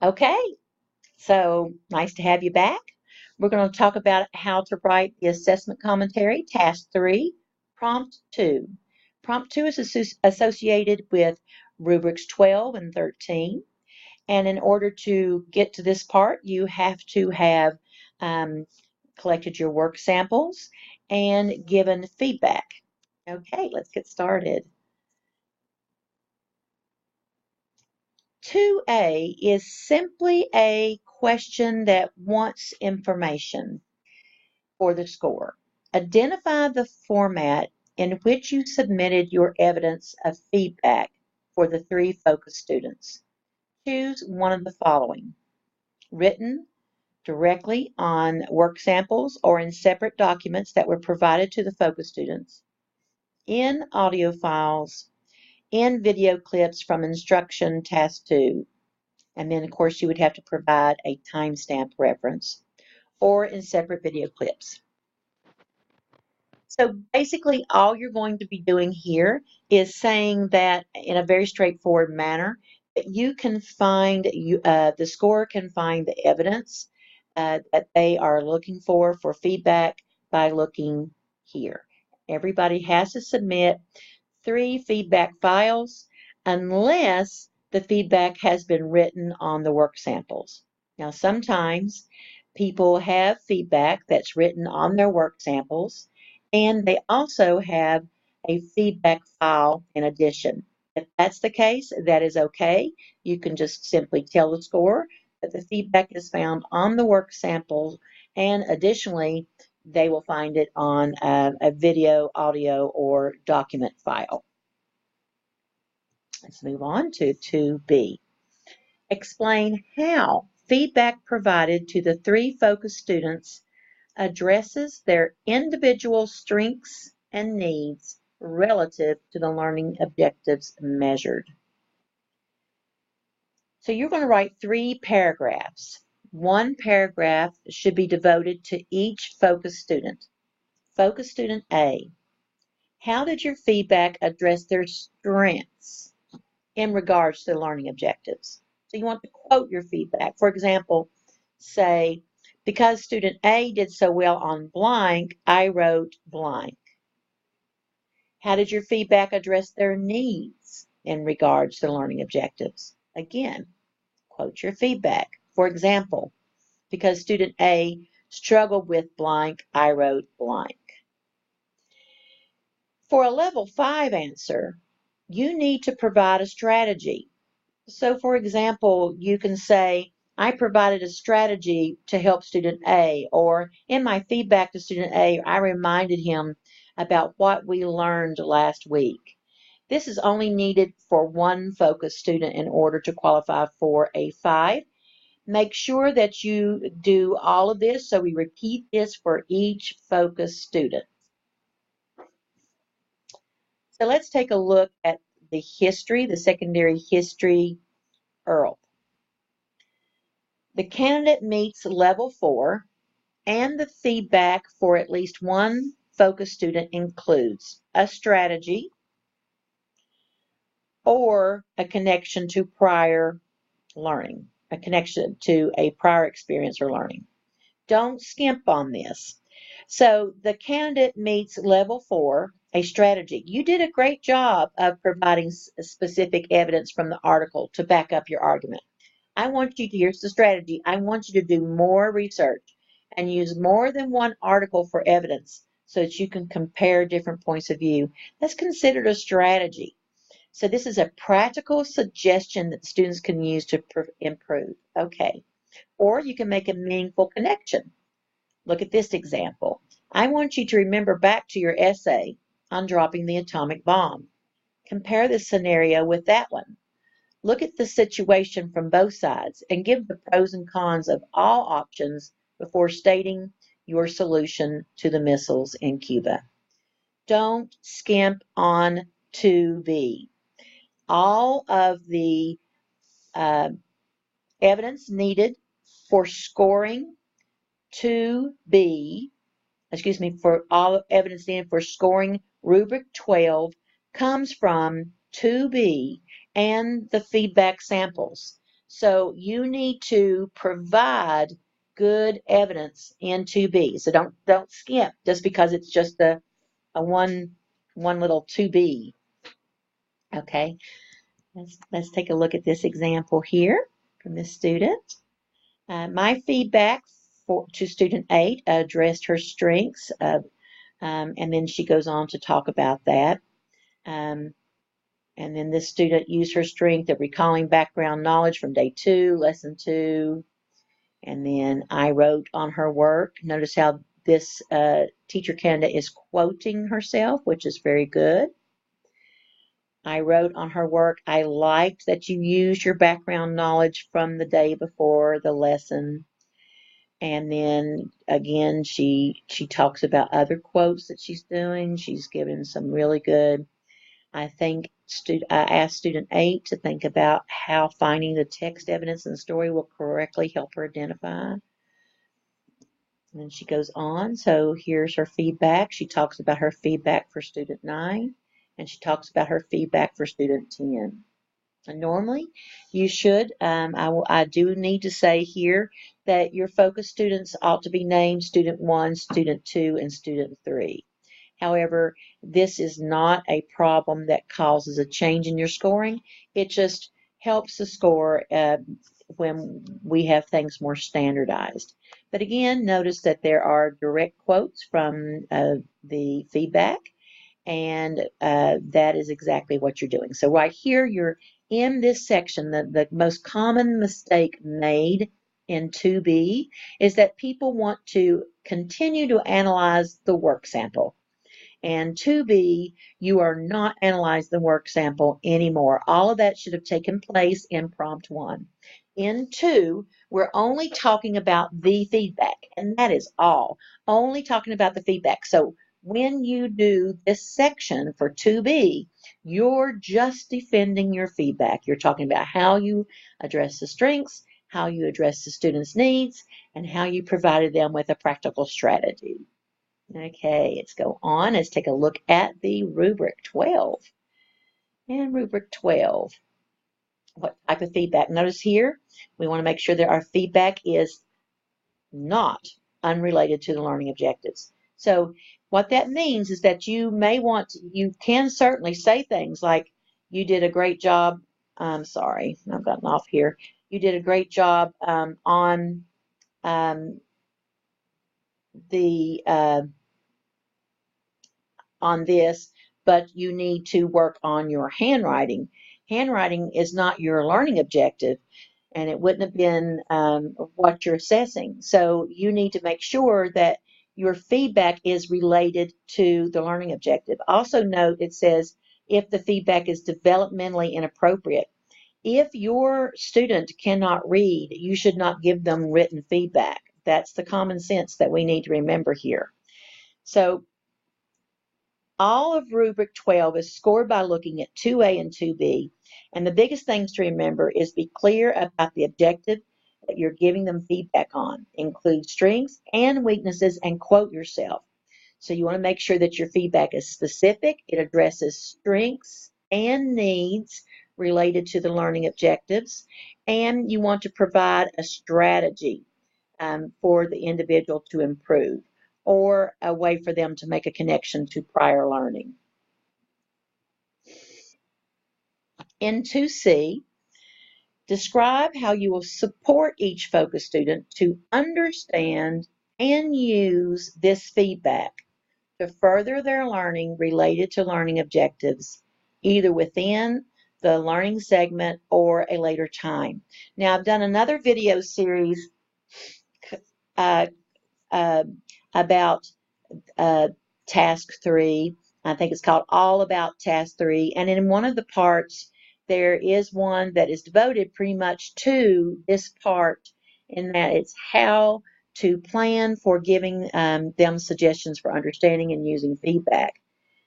Okay, so nice to have you back. We're going to talk about how to write the assessment commentary, task 3, prompt 2. Prompt 2 is associated with rubrics 12 and 13. And in order to get to this part, you have to have um, collected your work samples and given feedback. Okay, let's get started. 2A is simply a question that wants information for the score. Identify the format in which you submitted your evidence of feedback for the 3 focus students. Choose one of the following: written, directly on work samples or in separate documents that were provided to the focus students, in audio files, in video clips from instruction task 2, and then of course you would have to provide a timestamp reference, or in separate video clips. So basically all you're going to be doing here is saying that in a very straightforward manner that you can find, the scorer can find the evidence that they are looking for feedback by looking here. Everybody has to submit 3 feedback files unless the feedback has been written on the work samples. Now sometimes people have feedback that's written on their work samples, and they also have a feedback file in addition. If that's the case, that is okay. You can just simply tell the scorer that the feedback is found on the work samples, and additionally, they will find it on a video, audio, or document file. Let's move on to 2B. Explain how feedback provided to the 3 focus students addresses their individual strengths and needs relative to the learning objectives measured. So you're going to write 3 paragraphs. 1 paragraph should be devoted to each focus student. Focus student A: how did your feedback address their strengths in regards to the learning objectives? So you want to quote your feedback. For example, say, because student A did so well on blank, I wrote blank. How did your feedback address their needs in regards to learning objectives? Again, quote your feedback. For example, because student A struggled with blank, I wrote blank. For a level 5 answer, you need to provide a strategy. So for example, you can say, I provided a strategy to help student A, or in my feedback to student A, I reminded him about what we learned last week. This is only needed for 1 focus student in order to qualify for a 5. Make sure that you do all of this, so we repeat this for each focus student. So let's take a look at the history, the secondary history URL. The candidate meets level 4, and the feedback for at least 1 focus student includes a strategy or a connection to prior learning, a connection to a prior experience or learning. Don't skimp on this. So the candidate meets level 4, a strategy. You did a great job of providing specific evidence from the article to back up your argument. I want you to, here's the strategy, I want you to do more research and use more than 1 article for evidence so that you can compare different points of view. That's considered a strategy. So this is a practical suggestion that students can use to improve. Okay. Or you can make a meaningful connection. Look at this example. I want you to remember back to your essay on dropping the atomic bomb. Compare this scenario with that one. Look at the situation from both sides and give the pros and cons of all options before stating your solution to the missiles in Cuba. Don't skimp on 2B. All of the evidence needed for scoring 2B, for all evidence needed for scoring rubric 12 comes from 2B and the feedback samples. So you need to provide good evidence in 2B. So don't skip just because it's just a one little 2B. Okay, let's take a look at this example here from this student. My feedback to student 8 addressed her strengths, and then she goes on to talk about that. And then this student used her strength of recalling background knowledge from day 2, lesson 2. And then I wrote on her work. Notice how this teacher candidate is quoting herself, which is very good. I wrote on her work, I liked that you used your background knowledge from the day before the lesson. And then again, she talks about other quotes that she's doing. She's given some really good. I asked student 8 to think about how finding the text evidence in the story will correctly help her identify. And then she goes on. So here's her feedback. She talks about her feedback for student 9, and she talks about her feedback for student 10. And normally, you should, I do need to say here that your focus students ought to be named student 1, student 2, and student 3. However, this is not a problem that causes a change in your scoring. It just helps the score when we have things more standardized. But again, notice that there are direct quotes from the feedback, and that is exactly what you're doing. So right here, you're in this section. The most common mistake made in 2B is that people want to continue to analyze the work sample. And 2B, you are not analyzing the work sample anymore. All of that should have taken place in prompt 1. In 2, we're only talking about the feedback, and that is all. Only talking about the feedback. So when you do this section for 2B, you're just defending your feedback. You're talking about how you address the strengths, how you address the students' needs, and how you provided them with a practical strategy. Okay, let's go on. Let's take a look at the rubric 12. And rubric 12, what type of feedback? Notice here, we want to make sure that our feedback is not unrelated to the learning objectives. So what that means is that you can certainly say things like, you did a great job. I'm sorry, I've gotten off here. You did a great job on the on this, but you need to work on your handwriting. Handwriting is not your learning objective, and it wouldn't have been what you're assessing. So you need to make sure that your feedback is related to the learning objective. Also note it says if the feedback is developmentally inappropriate. If your student cannot read, you should not give them written feedback. That's the common sense that we need to remember here. So all of rubric 12 is scored by looking at 2A and 2B. And the biggest things to remember is be clear about the objective that you're giving them feedback on. Include strengths and weaknesses and quote yourself. So you want to make sure that your feedback is specific. It addresses strengths and needs related to the learning objectives. And you want to provide a strategy for the individual to improve, or a way for them to make a connection to prior learning. In 2C, describe how you will support each focus student to understand and use this feedback to further their learning related to learning objectives, either within the learning segment or a later time. Now, I've done another video series about task 3. I think it's called All About Task 3. And in one of the parts, there is one that is devoted pretty much to this part, in that it's how to plan for giving them suggestions for understanding and using feedback.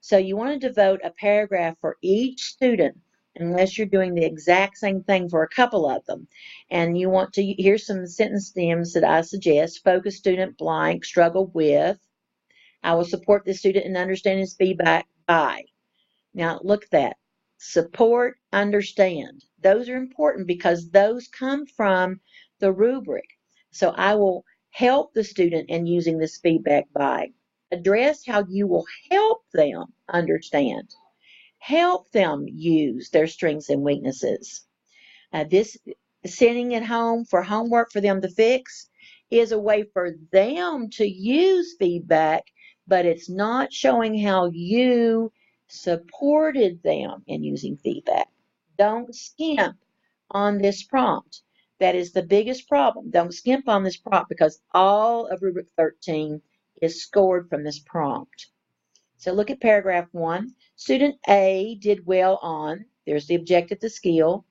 So you want to devote a paragraph for each student, unless you're doing the exact same thing for a couple of them. And you want to, here's some sentence stems that I suggest. Focus student blank, struggle with. I will support the student in understanding his feedback by. Now look at that. Support, understand. Those are important because those come from the rubric. So I will help the student in using this feedback by address how you will help them understand, help them use their strengths and weaknesses. This sending it home for homework for them to fix is a way for them to use feedback, but it's not showing how you supported them in using feedback. Don't skimp on this prompt. That is the biggest problem. Don't skimp on this prompt because all of rubric 13 is scored from this prompt. So look at paragraph 1. Student A did well on, there's the objective, the skill.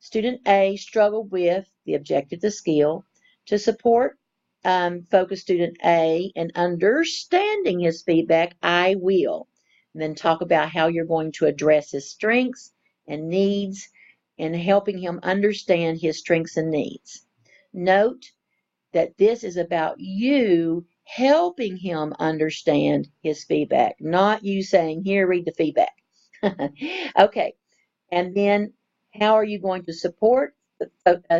Student A struggled with the objective, the skill. To support focus student A in understanding his feedback, I will. And then talk about how you're going to address his strengths and needs and helping him understand his strengths and needs. Note that this is about you helping him understand his feedback, not you saying, here, read the feedback. Okay, and then how are you going to support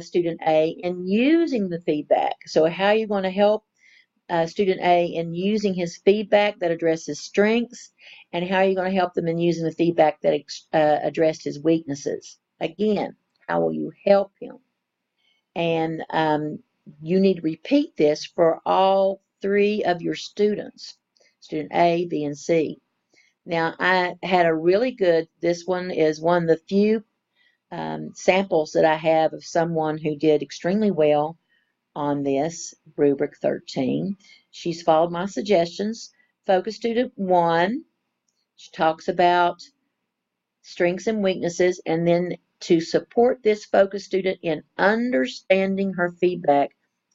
student A in using the feedback? So how are you going to help student A in using his feedback that addresses strengths, and how are you going to help them in using the feedback that addressed his weaknesses? Again, how will you help him? And you need to repeat this for all 3 of your students, student A, B, and C. Now, I had a really good, this one is one of the few samples that I have of someone who did extremely well on this rubric 13. She's followed my suggestions. Focus student 1, she talks about strengths and weaknesses, and then to support this focus student in understanding her feedback,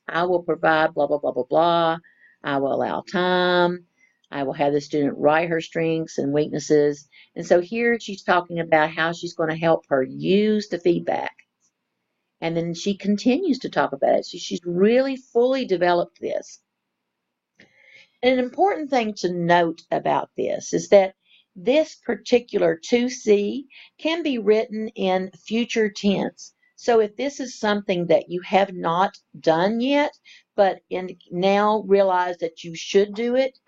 I will provide blah, blah, blah, blah, blah. I will allow time. I will have the student write her strengths and weaknesses. And so here she's talking about how she's going to help her use the feedback. And then she continues to talk about it. So she's really fully developed this. And an important thing to note about this is that this particular 2C can be written in future tense. So if this is something that you have not done yet, but now realize that you should do it,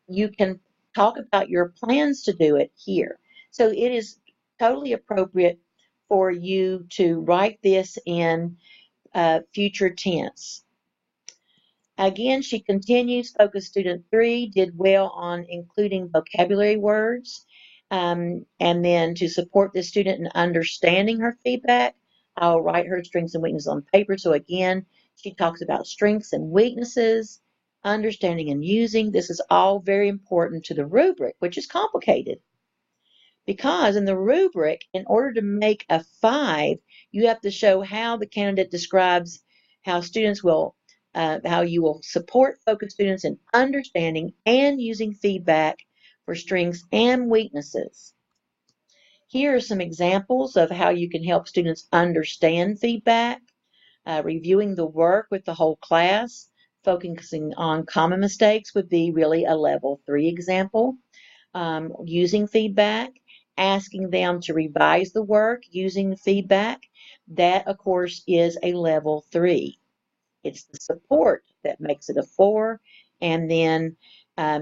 you can talk about your plans to do it here. So it is totally appropriate for you to write this in future tense. Again, she continues, focus student 3 did well on including vocabulary words. And then to support the student in understanding her feedback, I'll write her strengths and weaknesses on paper. So again, she talks about strengths and weaknesses, understanding and using. This is all very important to the rubric, which is complicated. Because in the rubric, in order to make a 5, you have to show how the candidate describes how students will how you will support focus students in understanding and using feedback for strengths and weaknesses. Here are some examples of how you can help students understand feedback, reviewing the work with the whole class, focusing on common mistakes would be really a level 3 example, using feedback, asking them to revise the work using feedback. That, of course, is a level 3. It's the support that makes it a 4, and then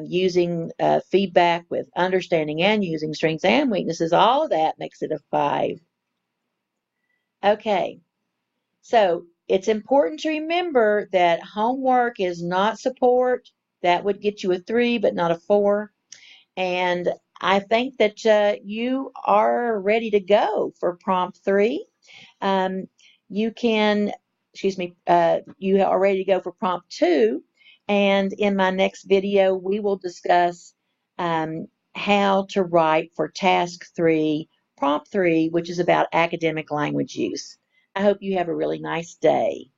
using feedback with understanding and using strengths and weaknesses, all of that makes it a 5. Okay, so it's important to remember that homework is not support. That would get you a 3, but not a 4. And I think that you are ready to go for prompt 3. You can, you are ready to go for prompt 2. And in my next video, we will discuss how to write for task 3, prompt 3, which is about academic language use. I hope you have a really nice day.